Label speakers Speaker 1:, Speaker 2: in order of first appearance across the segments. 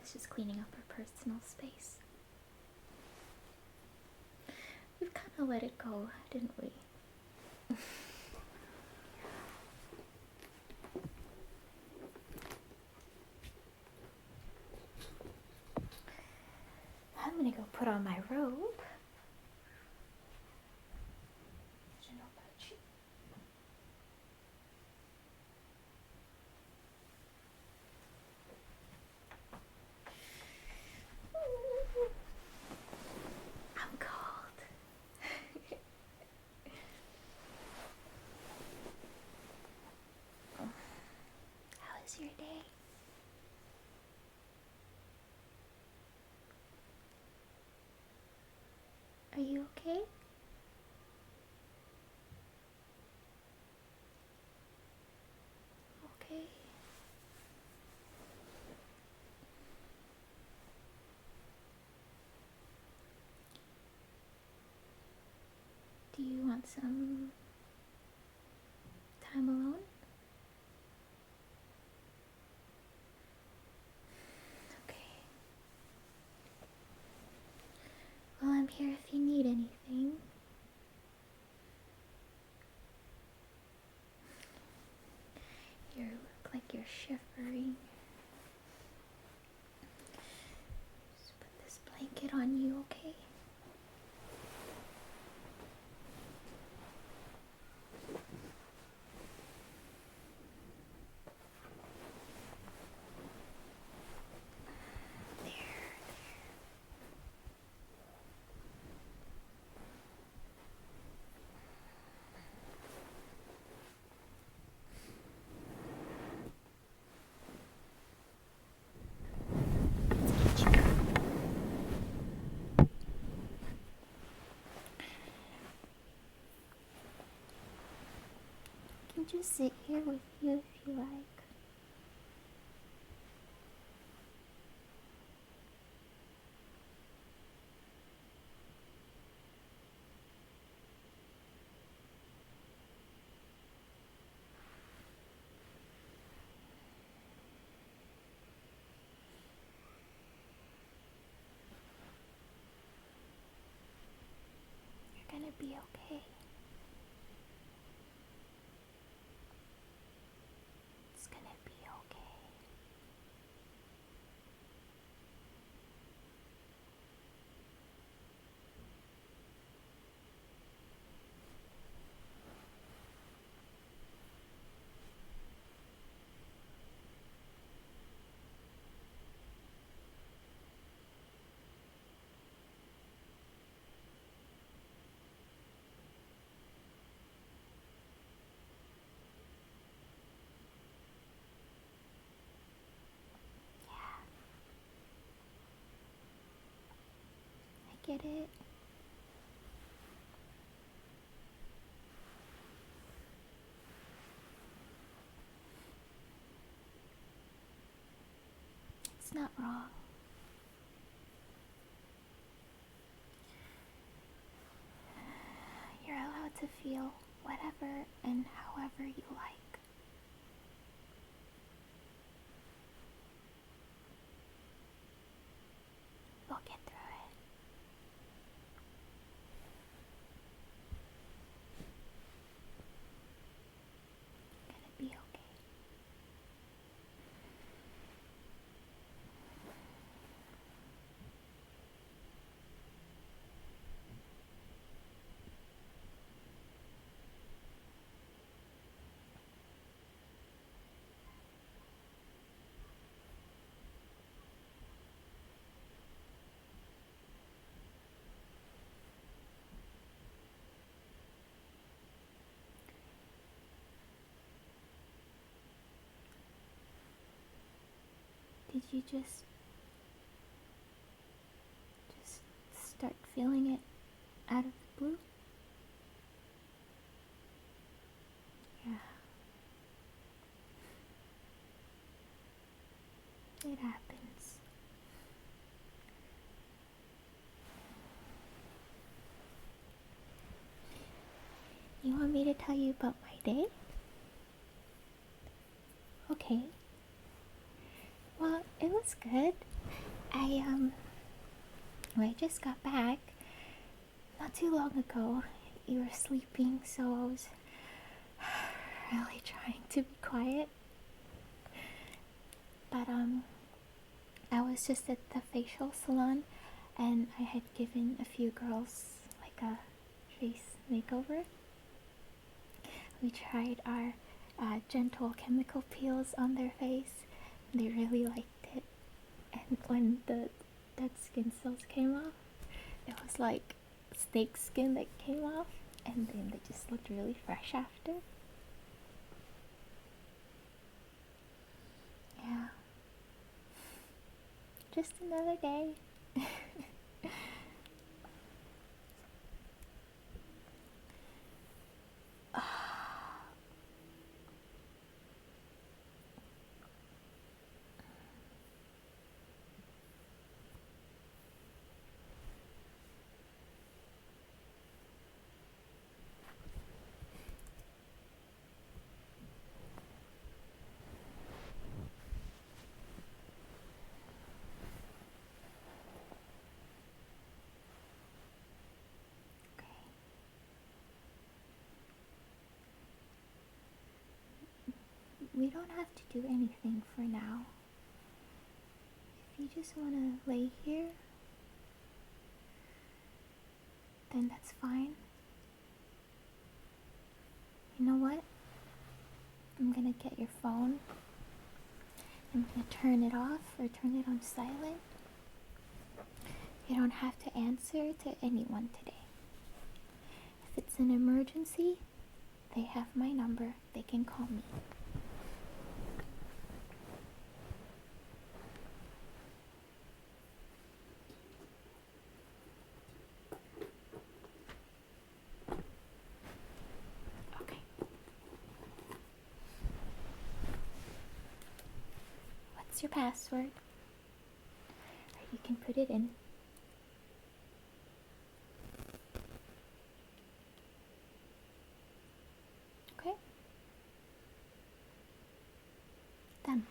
Speaker 1: was just cleaning up our personal space. We've kind of let it go, didn't we? I'm gonna go put on my robe. I'm cold. How was your day? Are you okay? Okay. Do you want some time alone? Okay. Well, I'm here if you need anything. You look like you're shivering. Just put this blanket on you, okay? I can just sit here with you if you like. You're gonna be okay. It's gonna be okay. I get it. It's not wrong. You're allowed to feel whatever and however you like. We'll get through it. You're gonna be okay. Did you just start feeling it out of the blue? Yeah. It happens. You want me to tell you about my day? Okay. Well, it was good. I just got back not too long ago. You were sleeping, so I was really trying to be quiet. But I was just at the facial salon, and I had given a few girls like a face makeover. We tried our gentle chemical peels on their face. They really liked it. And when the dead skin cells came off, it was like snake skin that came off, and then they just looked really fresh after. Yeah. Just another day. We don't have to do anything for now. If you just want to lay here, then that's fine. You know what? I'm gonna get your phone. I'm gonna turn it off or turn it on silent. You don't have to answer to anyone today. If it's an emergency, they have my number. They can call me. Okay. What's your password? You can put it in. Okay? Done.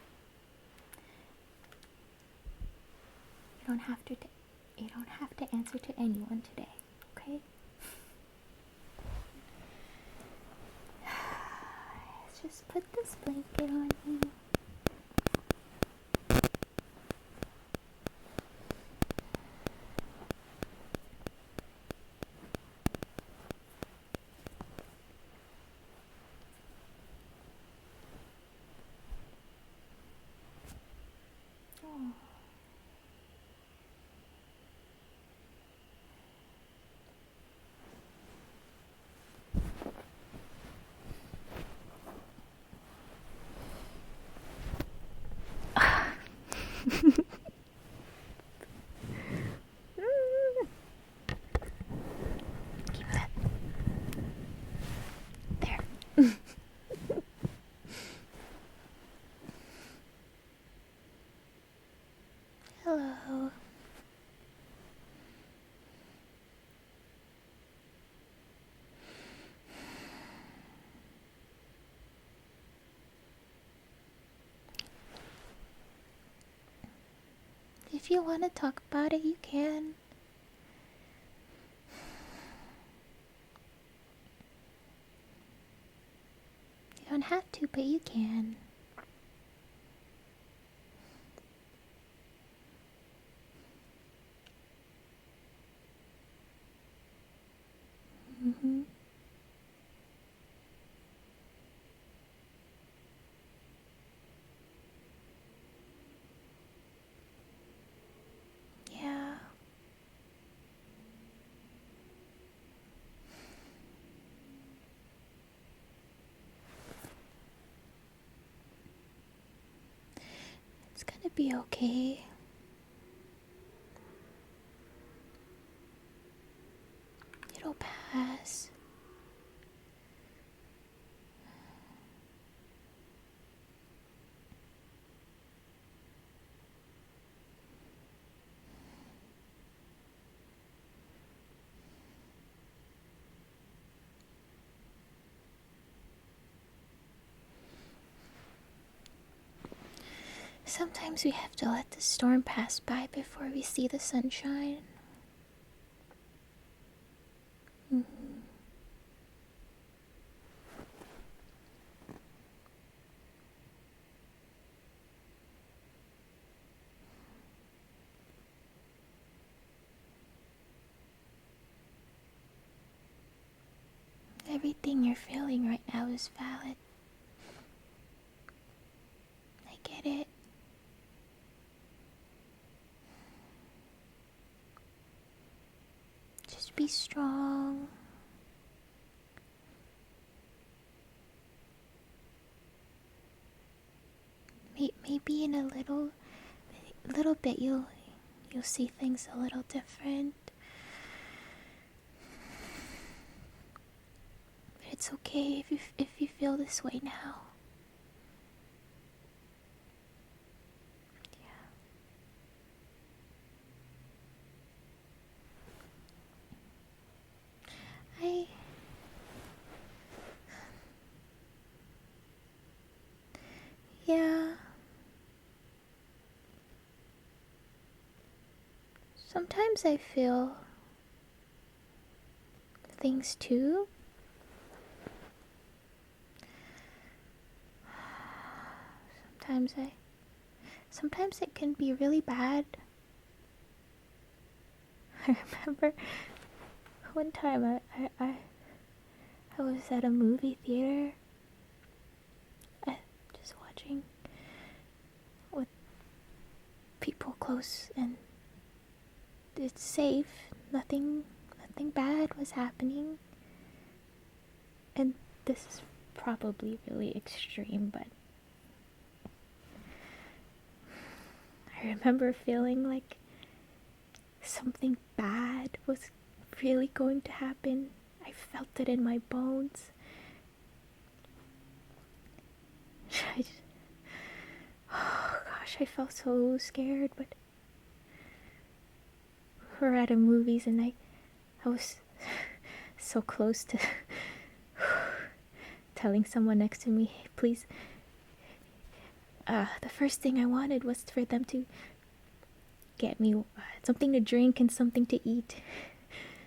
Speaker 1: You don't have to answer to anyone today, okay? Let's just put this blanket on you. Oh. Keep that. There. Hello. If you want to talk about it, you can. You don't have to, but you can. Mm-hmm. Yeah. It's gonna be okay. It'll pass. Sometimes we have to let the storm pass by before we see the sunshine. Everything you're feeling right now is valid. I get it. Just be strong. Maybe in a little bit you'll see things a little different. But it's okay if you feel this way now. Yeah. Sometimes I feel things too. Sometimes it can be really bad. I remember one time I was at a movie theater, just watching with people close, and it's safe. Nothing bad was happening. And this is probably really extreme, but I remember feeling like something bad was really going to happen. I felt it in my bones. Oh gosh, I felt so scared, but we're at a movies and I was so close to telling someone next to me, "Hey, please." The first thing I wanted was for them to get me something to drink and something to eat,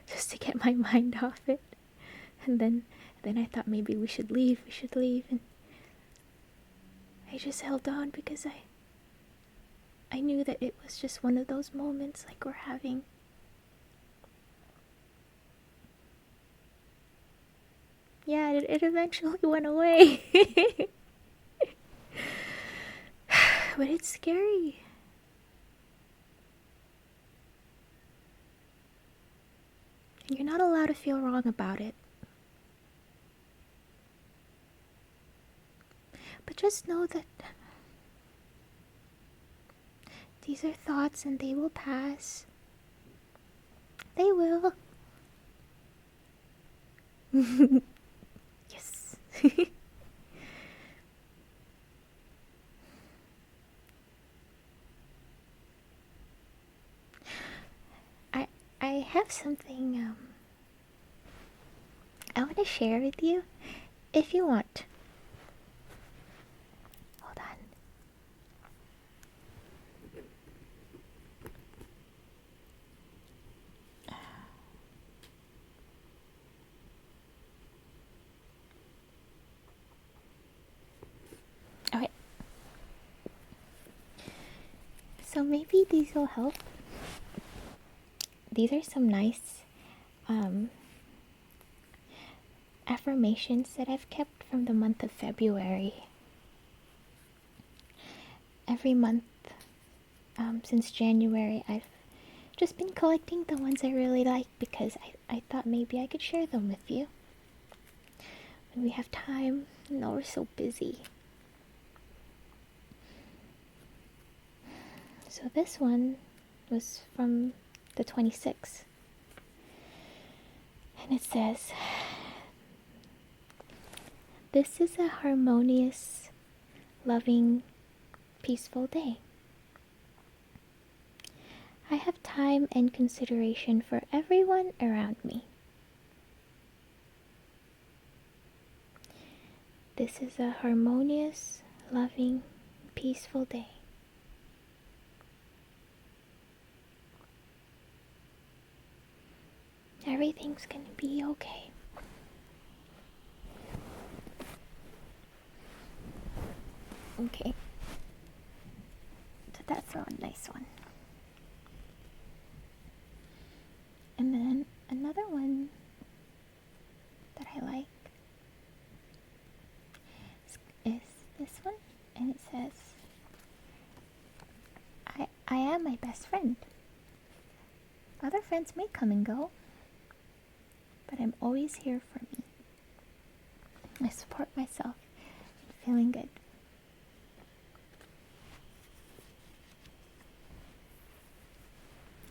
Speaker 1: just to get my mind off it. And then I thought maybe we should leave, and I just held on because I knew that it was just one of those moments like we're having. Yeah, it eventually went away. But it's scary. And you're not allowed to feel wrong about it. But just know that these are thoughts and they will pass. They will. Yes. I have something I want to share with you, if you want. Hold on. Okay. So maybe these will help. These are some nice affirmations that I've kept from the month of February. Every month since January, I've just been collecting the ones I really like because I thought maybe I could share them with you when we have time. No, we're so busy. So this one was from the 26th. And it says, "This is a harmonious, loving, peaceful day. I have time and consideration for everyone around me. This is a harmonious, loving, peaceful day. Everything's gonna be okay. Okay. So that's a nice one. And then another one that I like is this one, and it says, I am my best friend. Other friends may come and go, but I'm always here for me. I support myself in feeling good.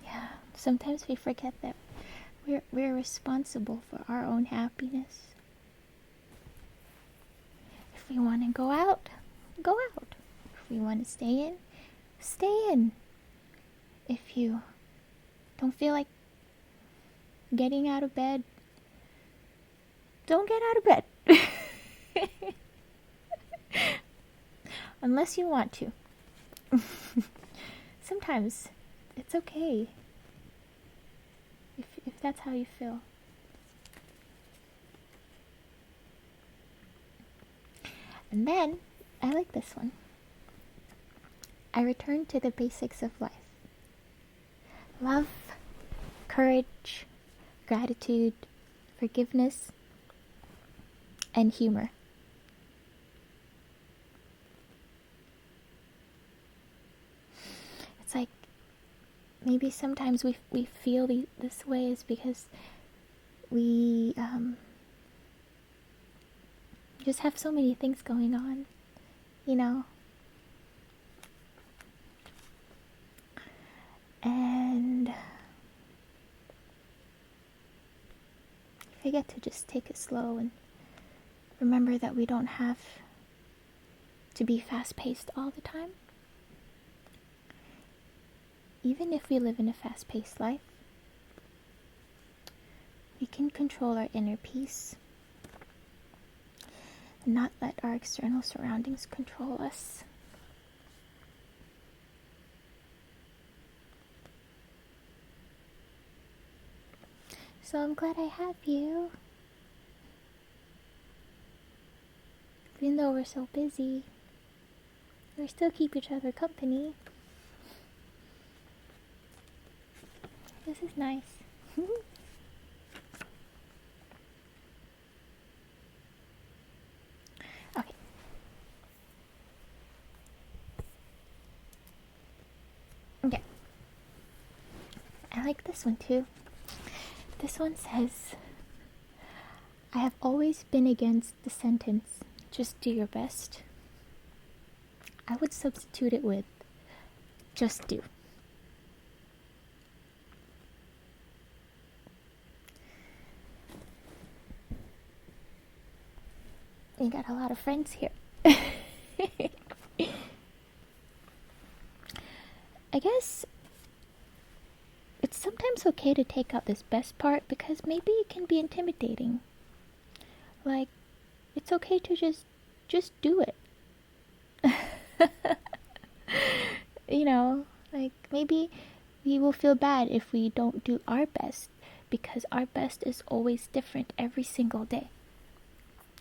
Speaker 1: Yeah, sometimes we forget that we're responsible for our own happiness. If we want to go out, go out. If we want to stay in, stay in. If you don't feel like getting out of bed, don't get out of bed. Unless you want to. Sometimes it's okay if that's how you feel. And then I like this one. I return to the basics of life. Love, courage, gratitude, forgiveness, and humor. It's like maybe sometimes we feel this way is because we just have so many things going on, you know? And forget to just take it slow and remember that we don't have to be fast-paced all the time. Even if we live in a fast-paced life, we can control our inner peace and not let our external surroundings control us. So I'm glad I have you. Even though we're so busy, we still keep each other company. This is nice. Okay. Okay. I like this one too. This one says, I have always been against the sentence, just do your best. I would substitute it with, just do. You got a lot of friends here. I guess it's sometimes okay to take out this best part because maybe it can be intimidating. Like, it's okay to just do it. You know, like maybe we will feel bad if we don't do our best because our best is always different every single day.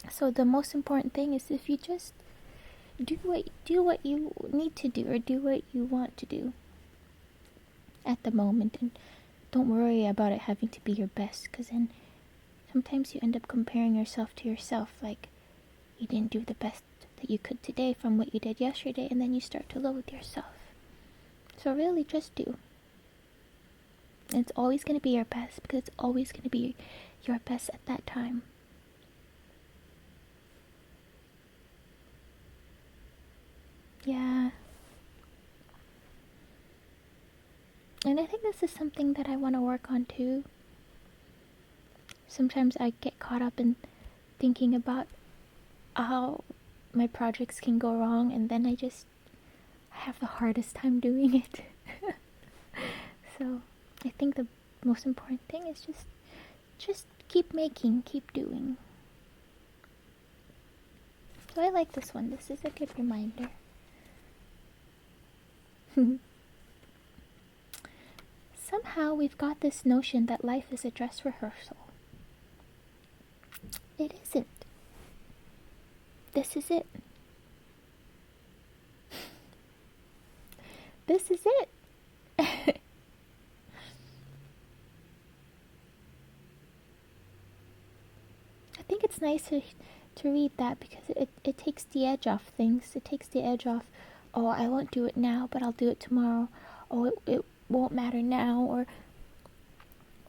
Speaker 1: So the most important thing is if you just do what you need to do or do what you want to do at the moment, and don't worry about it having to be your best, because then sometimes you end up comparing yourself to yourself, like you didn't do the best that you could today from what you did yesterday, and then you start to loathe yourself. So really just do. And it's always going to be your best because it's always going to be your best at that time. Yeah. And I think this is something that I want to work on too. Sometimes I get caught up in thinking about how my projects can go wrong, and then I have the hardest time doing it. So I think the most important thing is just keep making, keep doing. So I like this one. This is a good reminder. somehow we've got this notion that life is a dress rehearsal. It isn't. This is it. This is it. I think it's nice to read that because it takes the edge off things. It takes the edge off, oh, I won't do it now, but I'll do it tomorrow. Oh, it won't matter now,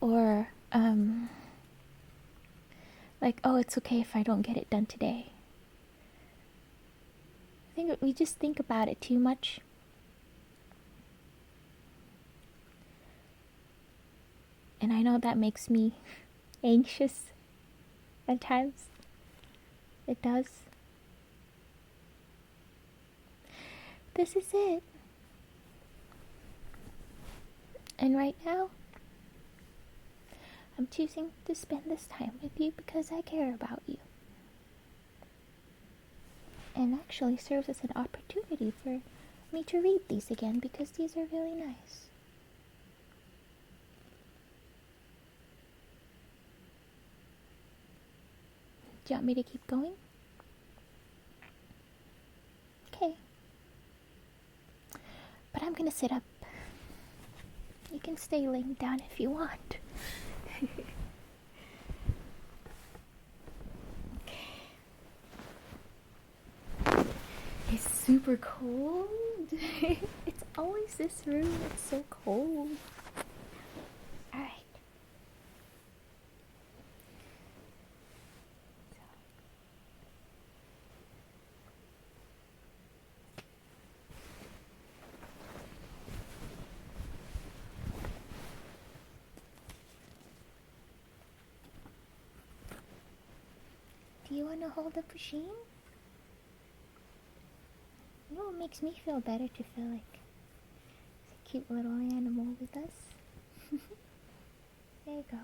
Speaker 1: or like, oh, it's okay if I don't get it done today. I think we just think about it too much. And I know that makes me anxious at times. It does. This is it. And right now, I'm choosing to spend this time with you because I care about you. And actually serves as an opportunity for me to read these again because these are really nice. Do you want me to keep going? Okay. But I'm gonna sit up. You can stay laying down if you want. Okay. It's super cold. It's always this room. It's so cold. Alright. Do you want to hold the machine? You know what makes me feel better to feel like it's a cute little animal with us? There you go.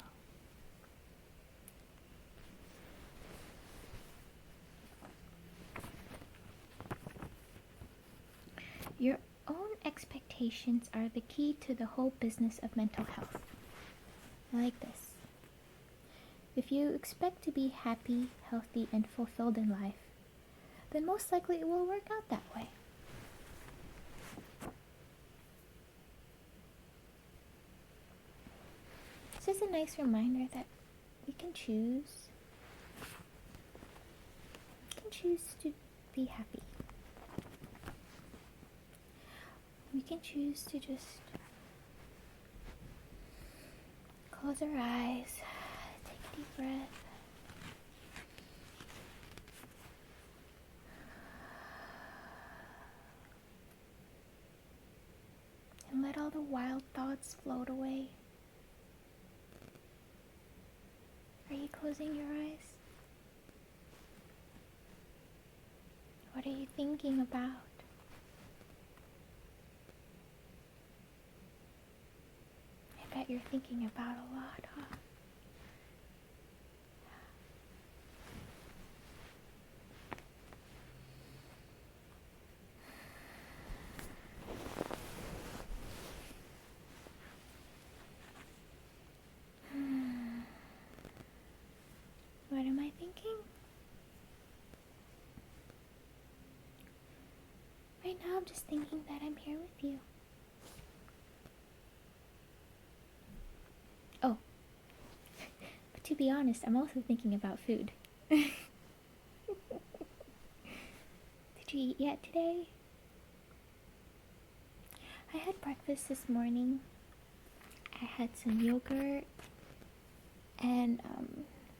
Speaker 1: Your own expectations are the key to the whole business of mental health. I like this. If you expect to be happy, healthy, and fulfilled in life, then most likely it will work out that way. This is a nice reminder that we can choose. We can choose to be happy. We can choose to just close our eyes. Deep breath. And let all the wild thoughts float away. Are you closing your eyes? What are you thinking about? I bet you're thinking about a lot, huh? What am I thinking? Right now I'm just thinking that I'm here with you. Oh. But to be honest, I'm also thinking about food. Did you eat yet today? I had breakfast this morning. I had some yogurt and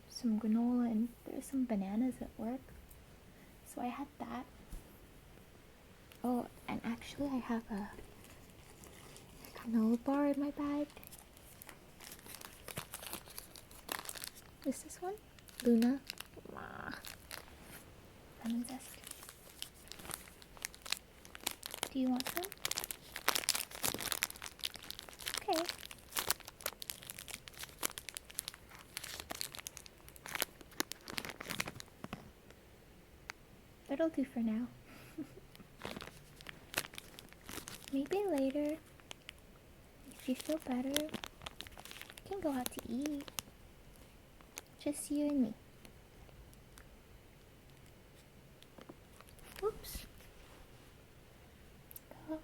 Speaker 1: some granola, and there's some bananas at work, so I had that. Oh, and actually I have a granola bar in my bag. Is this one? Luna. Lemon zest. Do you want some? Okay. That'll do for now. Maybe later, if you feel better, can go out to eat. Just you and me. Oops. Go.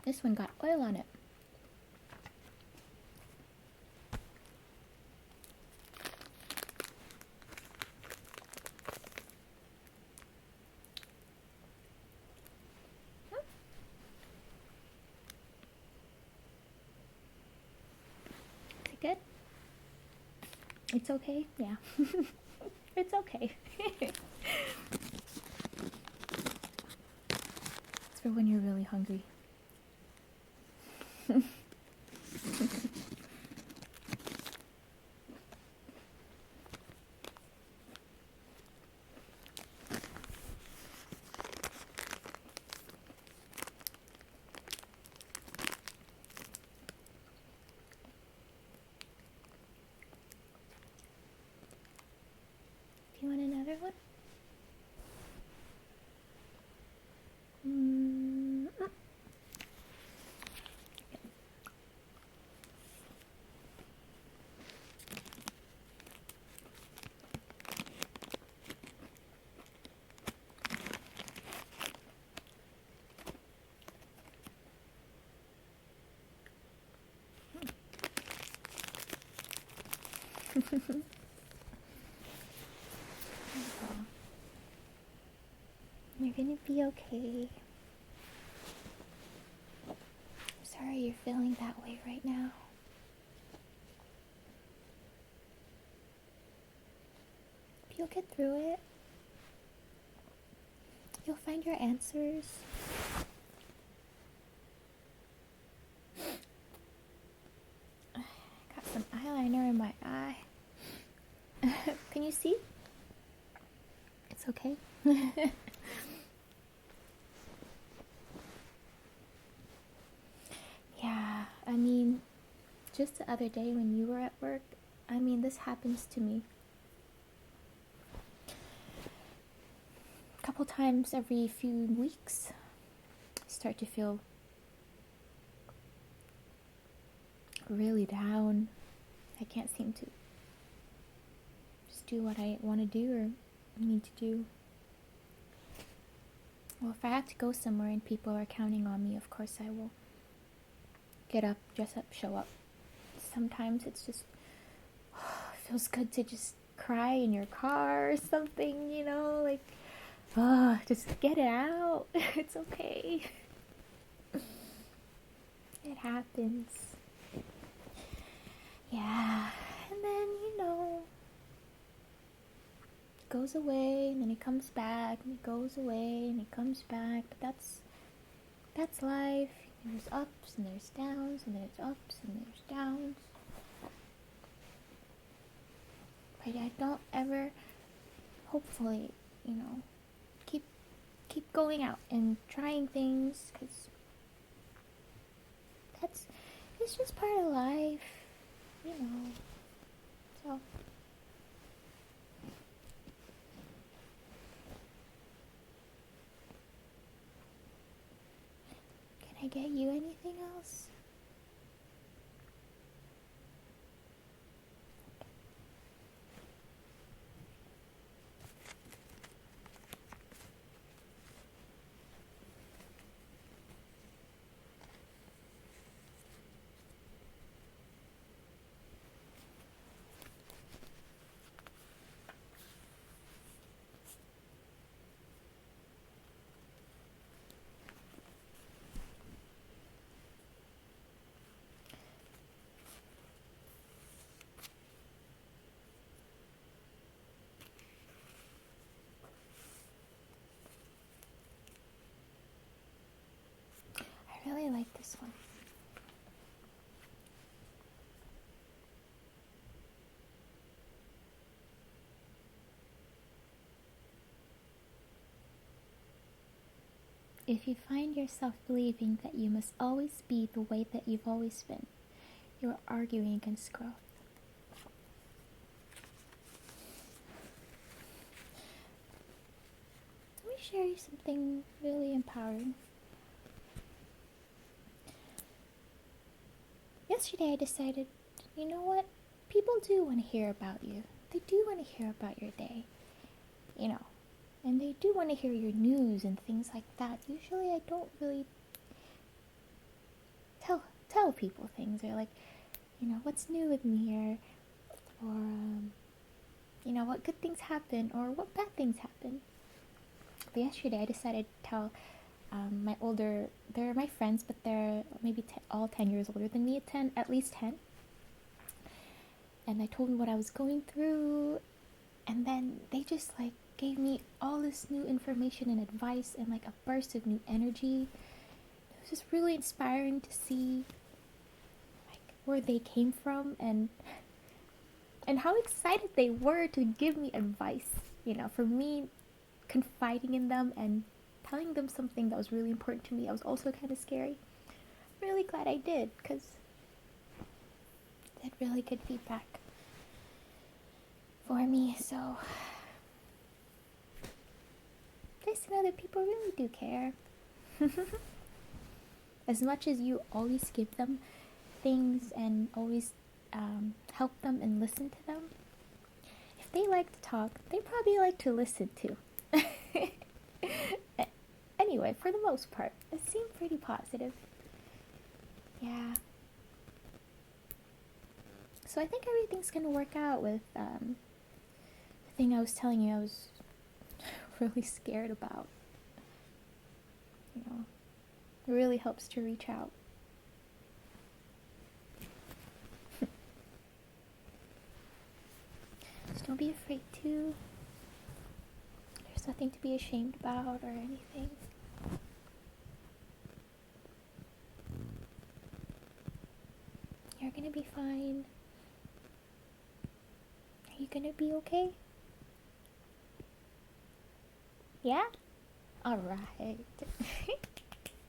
Speaker 1: This one got oil on it. Is it good? It's okay? Yeah. It's okay. It's for when you're really hungry. Do you want another one? You're gonna be okay. I'm sorry you're feeling that way right now. But you'll get through it. You'll find your answers. Got some eyeliner in my eye. Can you see? It's okay. Yeah, I mean, just the other day when you were at work, I mean, this happens to me a couple times every few weeks. I start to feel really down. I can't seem to just do what I want to do or need to do. Well, if I have to go somewhere and people are counting on me, of course I will get up, dress up, show up. Sometimes it's just feels good to just cry in your car or something, you know, like just get it out. It's okay. It happens. Yeah. And then, you know, it goes away and then it comes back and it goes away and it comes back. But that's life. There's ups and there's downs and there's ups and there's downs. But I don't ever, hopefully, you know, keep going out and trying things, because it's just part of life, you know. So can I get you anything else? I really like this one. If you find yourself believing that you must always be the way that you've always been, you're arguing against growth. Let me share you something really empowering. Yesterday I decided, you know what? People do want to hear about you. They do want to hear about your day. And they do want to hear your news and things like that. Usually I don't really tell people things, or like, what's new with me, or what good things happen or what bad things happen. But yesterday I decided to tell they're my friends, but they're maybe all 10 years older than me, at least 10. And I told them what I was going through, and then they just like gave me all this new information and advice and like a burst of new energy. It was just really inspiring to see like where they came from and how excited they were to give me advice, for me confiding in them and telling them something that was really important to me. That was also kind of scary. Really glad I did, because they had really good feedback for me. So nice to know that people really do care. As much as you always give them things and always help them and listen to them, if they like to talk, they probably like to listen too. Anyway, for the most part, it seemed pretty positive. Yeah. So I think everything's gonna work out with the thing I was telling you I was really scared about. It really helps to reach out. Just don't be afraid to. There's nothing to be ashamed about or anything. You're gonna be fine. Are you gonna be okay? Yeah? Alright.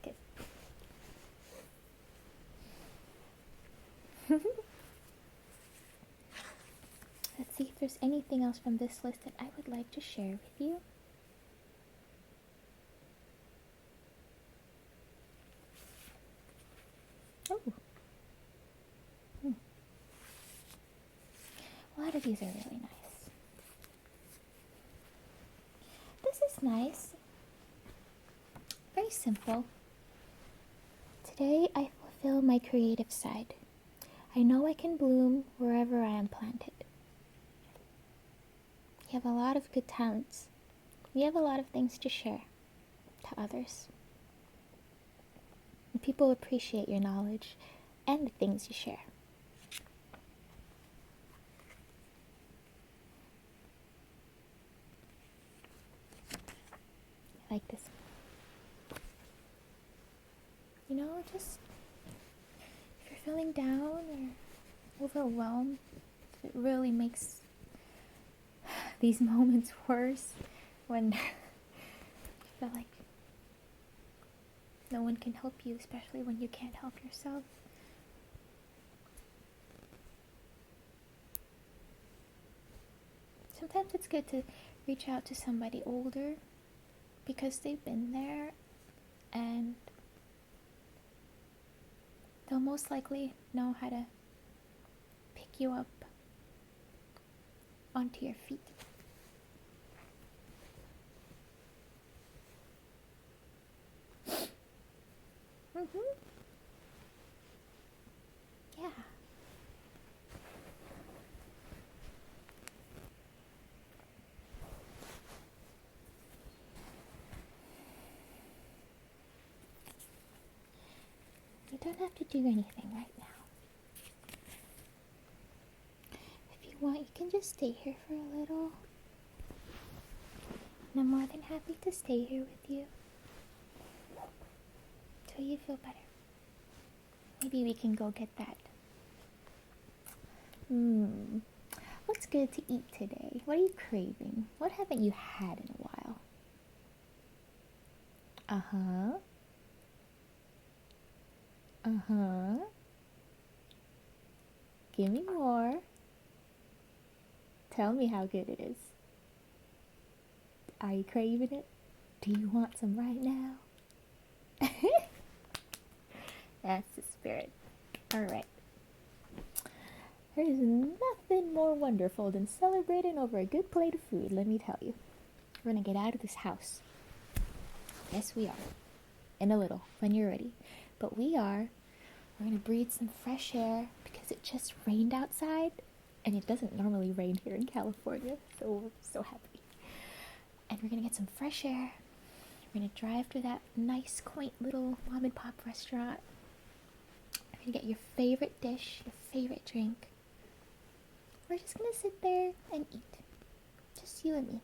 Speaker 1: Good. Let's see if there's anything else from this list that I would like to share with you. Oh. A lot of these are really nice. This is nice. Very simple. Today I fulfill my creative side. I know I can bloom wherever I am planted. You have a lot of good talents. You have a lot of things to share to others. And people appreciate your knowledge and the things you share. I like this. Just if you're feeling down or overwhelmed, it really makes these moments worse when you feel like no one can help you, especially when you can't help yourself. Sometimes it's good to reach out to somebody older because they've been there and they'll most likely know how to pick you up onto your feet. Yeah. You don't have to do anything right now. If you want, you can just stay here for a little. And I'm more than happy to stay here with you till you feel better. Maybe we can go get that. What's good to eat today? What are you craving? What haven't you had in a while? Uh-huh. Uh-huh. Give me more. Tell me how good it is. Are you craving it? Do you want some right now? That's the spirit. Alright. There is nothing more wonderful than celebrating over a good plate of food, let me tell you. We're gonna get out of this house. Yes, we are. In a little, when you're ready. But we're gonna breathe some fresh air because it just rained outside. And it doesn't normally rain here in California, so we're so happy. And we're gonna get some fresh air. We're gonna drive to that nice, quaint little mom and pop restaurant. We're gonna get your favorite dish, your favorite drink. We're just gonna sit there and eat. Just you and me.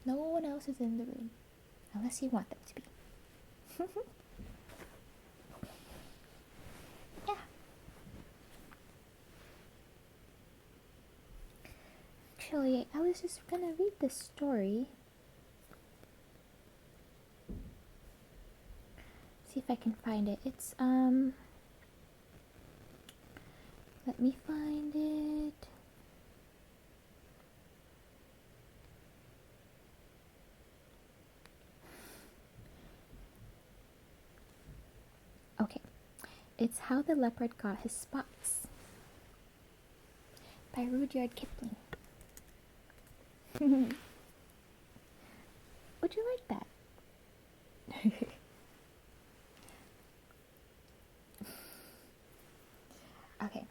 Speaker 1: No one else is in the room, unless you want them to be. Yeah. Actually, I was just gonna read this story. See if I can find it. It's, let me find it. Okay. It's How the Leopard Got His Spots by Rudyard Kipling. Would you like that? Okay.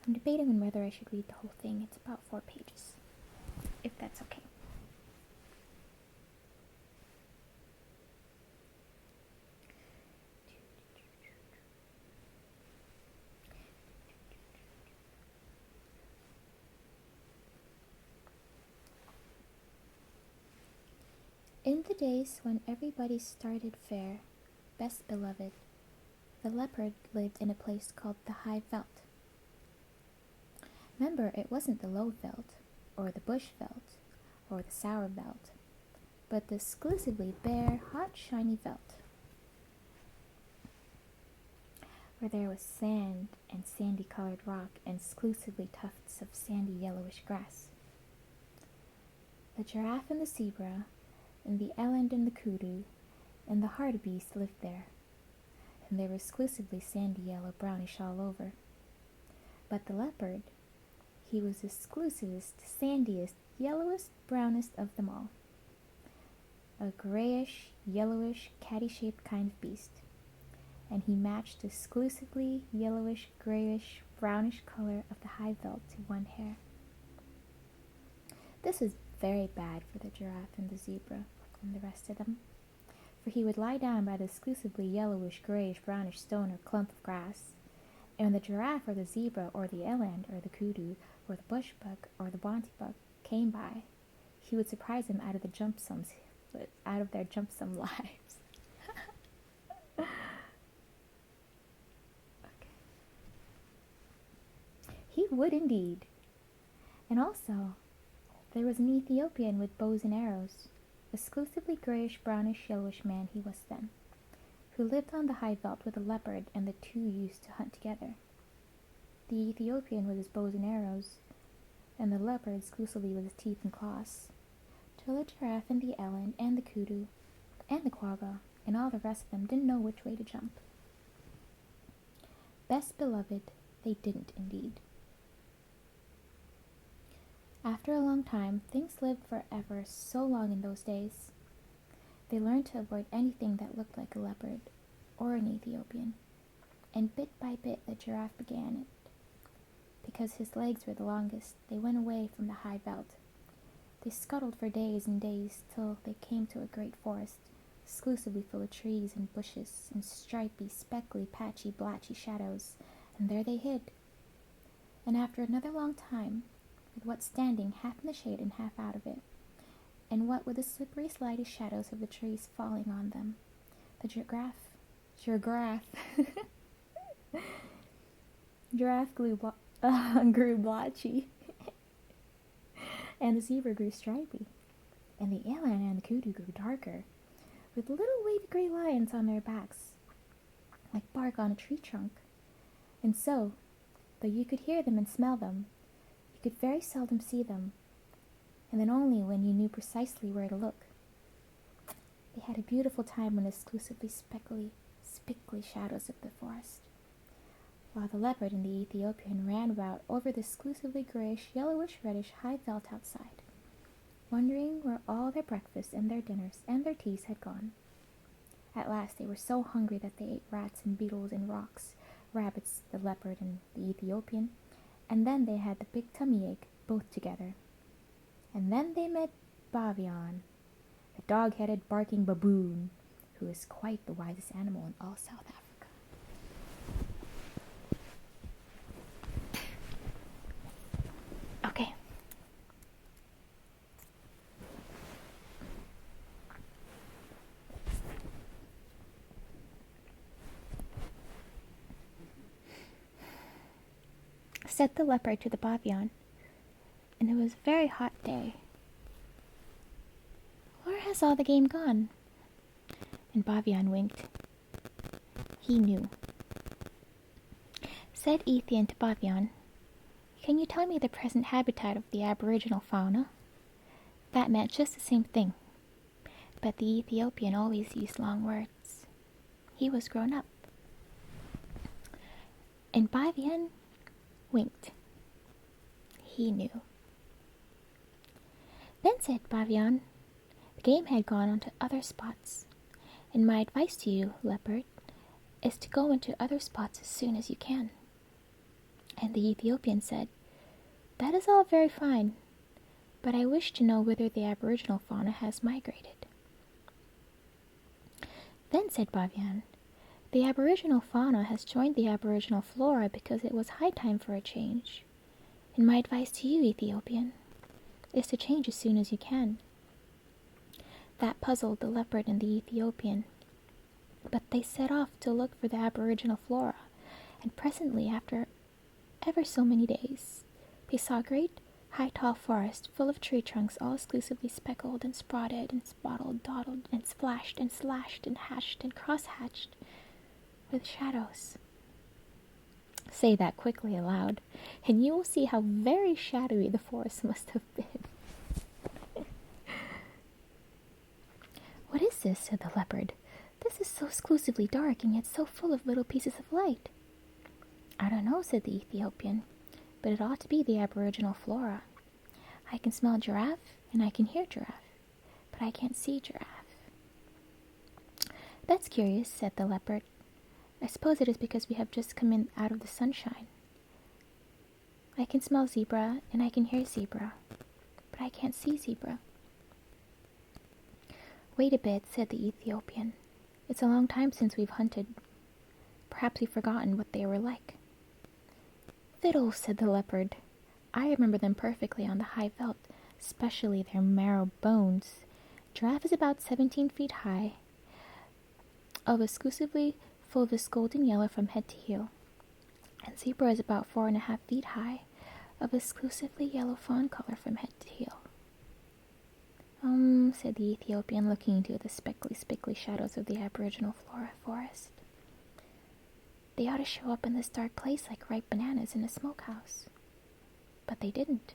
Speaker 1: I'm debating on whether I should read the whole thing. It's about 4 pages, if that's okay. In the days when everybody started fair, best beloved, the leopard lived in a place called the High Veld. Remember, it wasn't the low veld, or the bush veld, or the sour veld, but the exclusively bare, hot, shiny veld, where there was sand and sandy-colored rock and exclusively tufts of sandy yellowish grass. The giraffe and the zebra, and the eland and the kudu, and the hartebeest lived there, and they were exclusively sandy yellow brownish all over. But the leopard, he was the exclusivest, sandiest, yellowest, brownest of them all. A grayish, yellowish, catty-shaped kind of beast, and he matched the exclusively yellowish, grayish, brownish color of the high veld to one hair. This was very bad for the giraffe and the zebra and the rest of them, for he would lie down by the exclusively yellowish, grayish, brownish stone or clump of grass, and when the giraffe or the zebra or the eland or the kudu or the bushbuck or the bontebuk came by, he would surprise them out of their jump sum lives. Okay. He would indeed. And also, there was an Ethiopian with bows and arrows, exclusively grayish, brownish, yellowish man he was then, who lived on the high veld with a leopard, and the two used to hunt together. The Ethiopian with his bows and arrows, and the leopard exclusively with his teeth and claws, till the giraffe and the eland and the kudu and the quagga and all the rest of them didn't know which way to jump. Best beloved, they didn't indeed. After a long time, things lived forever so long in those days. They learned to avoid anything that looked like a leopard or an Ethiopian, and bit by bit the giraffe began it. Because his legs were the longest, they went away from the high veld. They scuttled for days and days till they came to a great forest, exclusively full of trees and bushes and stripy, speckly, patchy, blotchy shadows, and there they hid. And after another long time, with what standing half in the shade and half out of it, and what with the slippery, slidey shadows of the trees falling on them, the giraffe grew blotchy, and the zebra grew stripy, and the eland and the kudu grew darker, with little wavy gray lines on their backs, like bark on a tree trunk. And so, though you could hear them and smell them, you could very seldom see them, and then only when you knew precisely where to look. They had a beautiful time in the exclusively spickly shadows of the forest, while the leopard and the Ethiopian ran about over the exclusively grayish, yellowish-reddish high veldt outside, wondering where all their breakfasts and their dinners and their teas had gone. At last they were so hungry that they ate rats and beetles and rocks, rabbits, the leopard and the Ethiopian, and then they had the big tummy ache, both together. And then they met Bavian, the dog-headed barking baboon, who is quite the wisest animal in all South Africa. Okay. Said the leopard to the Bavian, and it was a very hot day. Where has all the game gone? And Bavian winked. He knew. Said Ethiopian to Bavian, can you tell me the present habitat of the aboriginal fauna? That meant just the same thing, but the Ethiopian always used long words. He was grown up. And Bavian winked. He knew. Then said Bavian, the game had gone on to other spots, and my advice to you, leopard, is to go into other spots as soon as you can. And the Ethiopian said, that is all very fine, but I wish to know whether the aboriginal fauna has migrated. Then said Bavian, the aboriginal fauna has joined the aboriginal flora because it was high time for a change. And my advice to you, Ethiopian, is to change as soon as you can. That puzzled the leopard and the Ethiopian, but they set off to look for the aboriginal flora, and presently, after ever so many days, they saw a great, high, tall forest full of tree trunks all exclusively speckled and spotted and spottled, dotted, and splashed and slashed and hashed and cross-hatched with shadows. Say that quickly aloud, and you will see how very shadowy the forest must have been. What is this? Said the leopard. This is so exclusively dark and yet so full of little pieces of light. I don't know, said the Ethiopian, but it ought to be the aboriginal flora. I can smell giraffe and I can hear giraffe, but I can't see giraffe. That's curious, said the leopard. I suppose it is because we have just come in out of the sunshine. I can smell zebra and I can hear zebra, but I can't see zebra. Wait a bit, said the Ethiopian. It's a long time since we've hunted. Perhaps we've forgotten what they were like. Fiddles, said the leopard. I remember them perfectly on the high veldt, especially their marrow bones. Giraffe is about 17 feet high, of exclusively full of this golden yellow from head to heel, and zebra is about 4.5 feet high, of exclusively yellow fawn color from head to heel. Said the Ethiopian, looking into the spickly shadows of the aboriginal flora forest. They ought to show up in this dark place like ripe bananas in a smokehouse. But they didn't.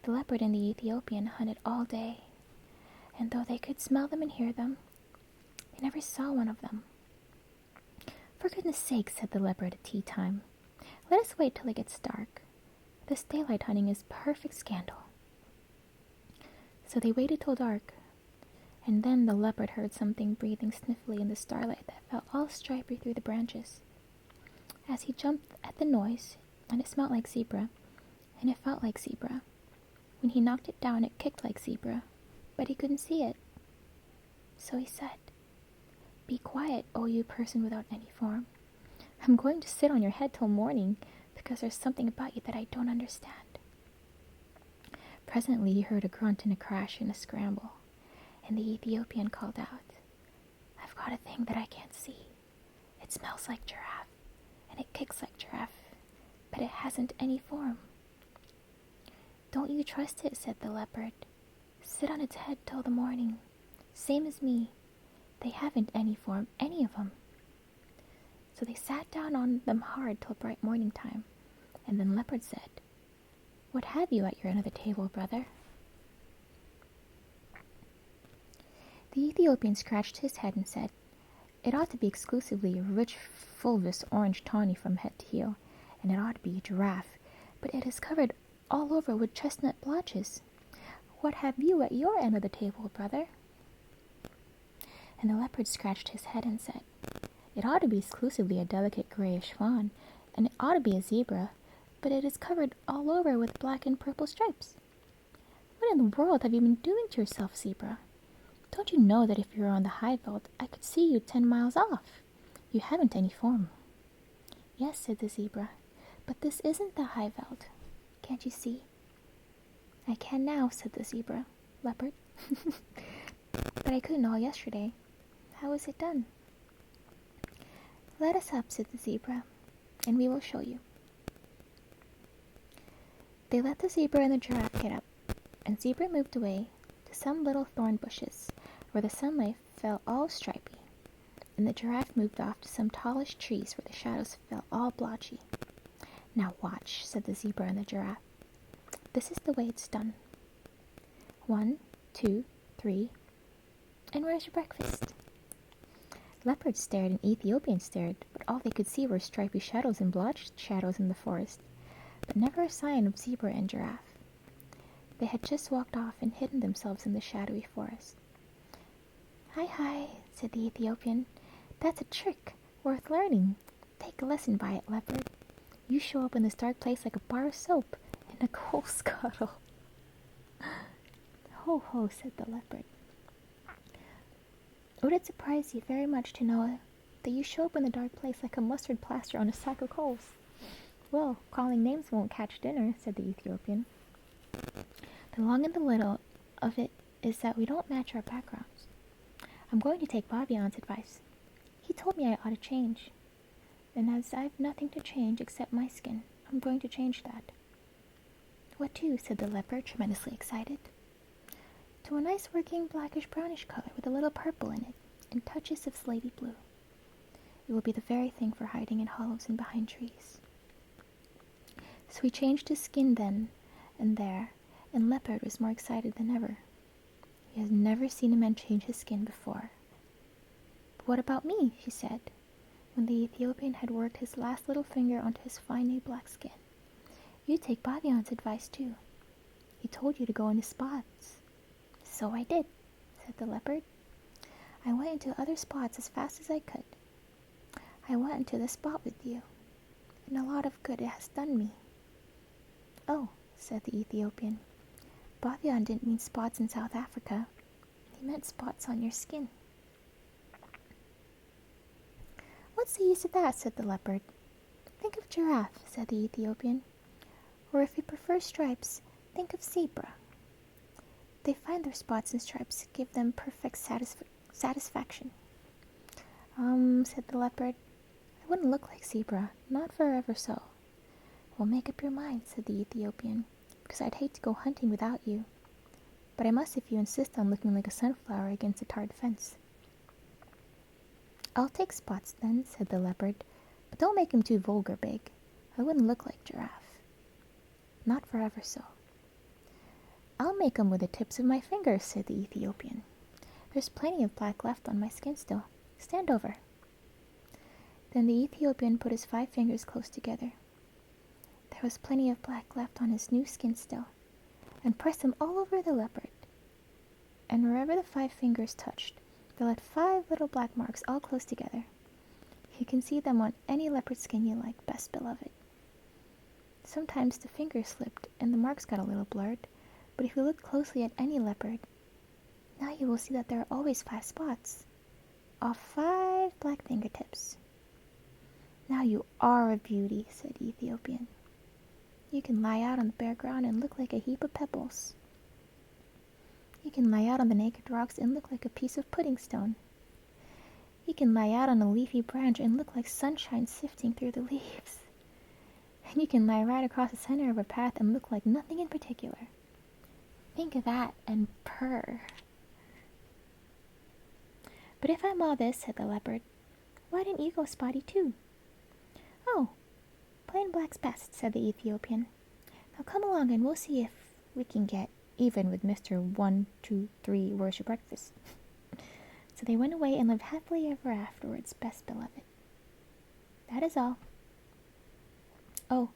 Speaker 1: The leopard and the Ethiopian hunted all day, and though they could smell them and hear them, they never saw one of them. For goodness sake, said the leopard at tea time, let us wait till it gets dark. This daylight hunting is perfect scandal. So they waited till dark, and then the leopard heard something breathing sniffly in the starlight that fell all stripy through the branches. As he jumped at the noise, and it smelled like zebra, and it felt like zebra. When he knocked it down, it kicked like zebra, but he couldn't see it. So he said, Be quiet, O you person without any form. I'm going to sit on your head till morning, because there's something about you that I don't understand. Presently he heard a grunt and a crash and a scramble, and the Ethiopian called out, I've got a thing that I can't see. It smells like giraffe, and it kicks like giraffe, but it hasn't any form. Don't you trust it, said the leopard. Sit on its head till the morning. Same as me. They haven't any form, any of them. So they sat down on them hard till bright morning time, and then Leopard said, What have you at your end of the table, brother? The Ethiopian scratched his head and said, It ought to be exclusively a rich, fulvous orange tawny from head to heel, and it ought to be a giraffe, but it is covered all over with chestnut blotches. What have you at your end of the table, brother? And the leopard scratched his head and said, It ought to be exclusively a delicate grayish fawn, and it ought to be a zebra, but it is covered all over with black and purple stripes. What in the world have you been doing to yourself, zebra? Don't you know that if you were on the high veld, I could see you 10 miles off? You haven't any form. Yes, said the zebra, but this isn't the high veld. Can't you see? I can now, said the zebra. Leopard. But I couldn't all yesterday. How is it done? Let us up, said the zebra, and we will show you. They let the zebra and the giraffe get up, and zebra moved away to some little thorn bushes, where the sunlight fell all stripy, and the giraffe moved off to some tallish trees where the shadows fell all blotchy. Now watch, said the zebra and the giraffe. This is the way it's done. 1, 2, 3, and where's your breakfast? Leopard stared and Ethiopian stared, but all they could see were stripy shadows and blotched shadows in the forest, but never a sign of zebra and giraffe. They had just walked off and hidden themselves in the shadowy forest. Hi, said the Ethiopian. That's a trick, worth learning. Take a lesson by it, Leopard. You show up in this dark place like a bar of soap in a coal scuttle. Ho, ho, said the leopard. Would it surprise you very much to know that you show up in the dark place like a mustard plaster on a sack of coals? Well, calling names won't catch dinner, said the Ethiopian. The long and the little of it is that we don't match our backgrounds. I'm going to take Bobion's advice. He told me I ought to change. And as I've nothing to change except my skin, I'm going to change that. What to? Said the leopard, tremendously excited. To a nice working blackish-brownish color with a little purple in it, and touches of slavey blue. It will be the very thing for hiding in hollows and behind trees. So he changed his skin then and there, and Leopard was more excited than ever. He has never seen a man change his skin before. But what about me? She said, when the Ethiopian had worked his last little finger onto his fine new black skin. You take Bobion's advice too. He told you to go into spots. So I did, said the leopard. I went into other spots as fast as I could. I went into the spot with you, and a lot of good it has done me. Oh, said the Ethiopian. Bobion didn't mean spots in South Africa. He meant spots on your skin. What's the use of that? Said the leopard. Think of giraffe, said the Ethiopian. Or if you prefer stripes, think of zebra. They find their spots and stripes give them perfect satisfaction. Said the leopard. I wouldn't look like zebra, not for ever so. Well, make up your mind, said the Ethiopian, because I'd hate to go hunting without you. But I must if you insist on looking like a sunflower against a tarred fence. I'll take spots then, said the leopard, but don't make him too vulgar big. I wouldn't look like giraffe. Not for ever so. I'll make 'em with the tips of my fingers, said the Ethiopian. There's plenty of black left on my skin still. Stand over. Then the Ethiopian put his 5 fingers close together. There was plenty of black left on his new skin still, and pressed them all over the leopard. And wherever the 5 fingers touched, they left 5 little black marks all close together. You can see them on any leopard skin you like, best beloved. Sometimes the fingers slipped, and the marks got a little blurred, but if you look closely at any leopard, now you will see that there are always 5 spots, all 5 black fingertips. Now you are a beauty, said the Ethiopian. You can lie out on the bare ground and look like a heap of pebbles. You can lie out on the naked rocks and look like a piece of pudding stone. You can lie out on a leafy branch and look like sunshine sifting through the leaves. And you can lie right across the center of a path and look like nothing in particular. Think of that and purr. But if I'm all this, said the leopard, why didn't you go spotty too? Oh, plain black's best, said the Ethiopian. Now come along and we'll see if we can get even with Mr. 1, 2, 3, where's your breakfast? So they went away and lived happily ever afterwards, best beloved. That is all. Oh,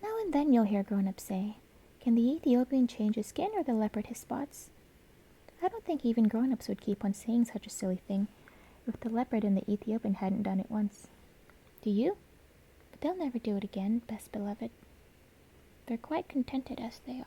Speaker 1: now and then you'll hear grown-ups say, can the Ethiopian change his skin or the leopard his spots? I don't think even grown-ups would keep on saying such a silly thing if the leopard and the Ethiopian hadn't done it once. Do you? But they'll never do it again, best beloved. They're quite contented as they are.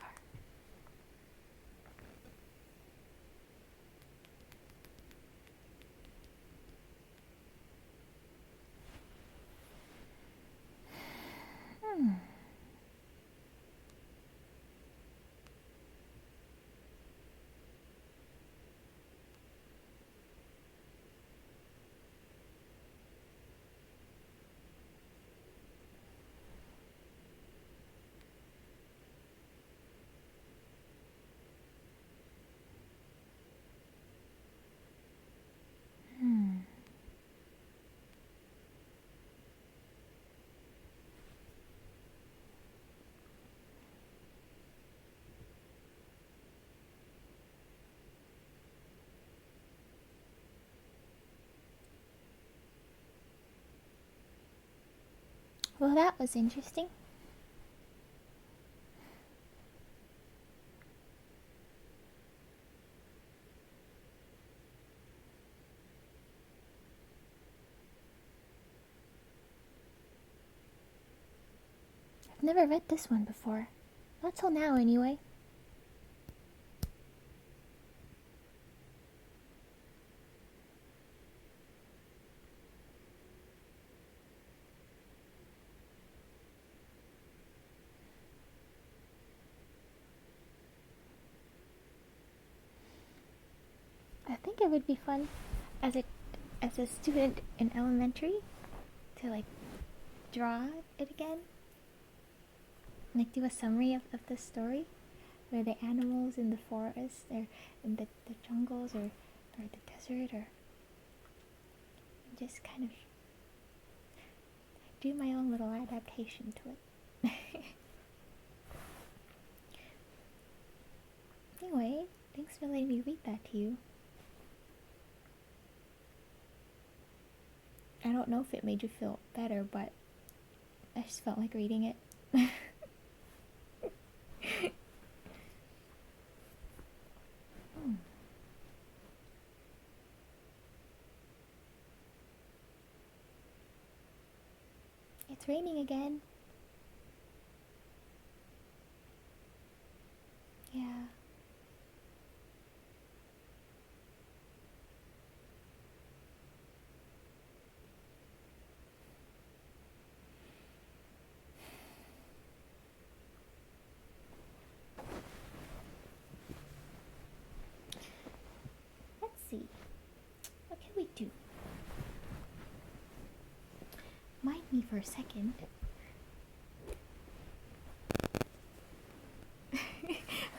Speaker 1: Well, that was interesting. I've never read this one before. Not till now, anyway. I think it would be fun as a student in elementary to like draw it again. Like do a summary of the story where the animals in the forest or in the jungles or the desert or just kind of do my own little adaptation to it. Anyway, thanks for letting me read that to you. I don't know if it made you feel better, but I just felt like reading it. It's raining again. Yeah. Let's see. What can we do? Mind me for a second.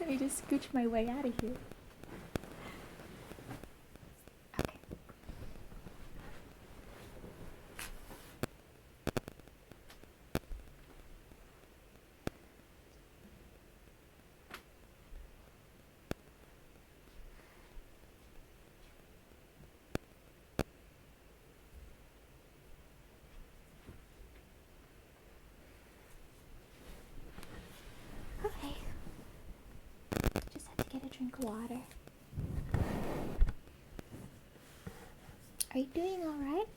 Speaker 1: Let me just scooch my way out of here. Okay. Okay. Just have to get a drink of water. Are you doing alright?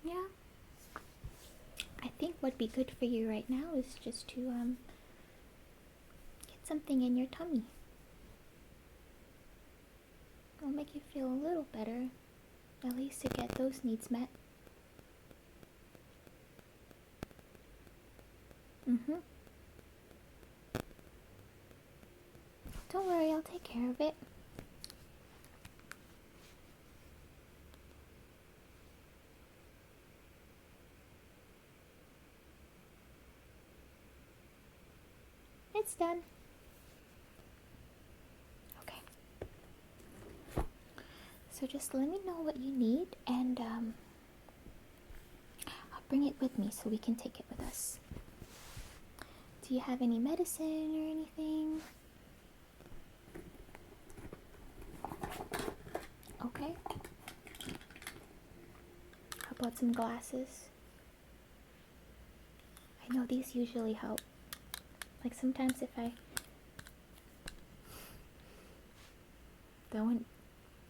Speaker 1: Yeah. I think what'd be good for you right now is just to get something in your tummy. It'll make you feel a little better, at least to get those needs met. Don't worry, I'll take care of it. It's done. Okay. So just let me know what you need, and I'll bring it with me so we can take it with us. Do you have any medicine or anything? Okay. How about some glasses? I know these usually help. Like sometimes if I don't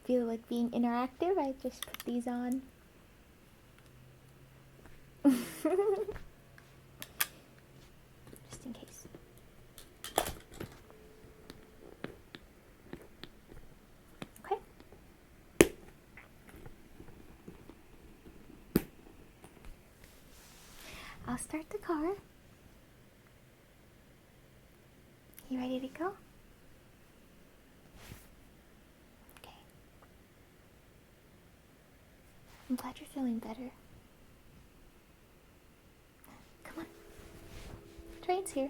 Speaker 1: feel like being interactive, I just put these on. Just in case. Okay. I'll start the car. You ready to go? Okay. I'm glad you're feeling better. Come on. Train's here.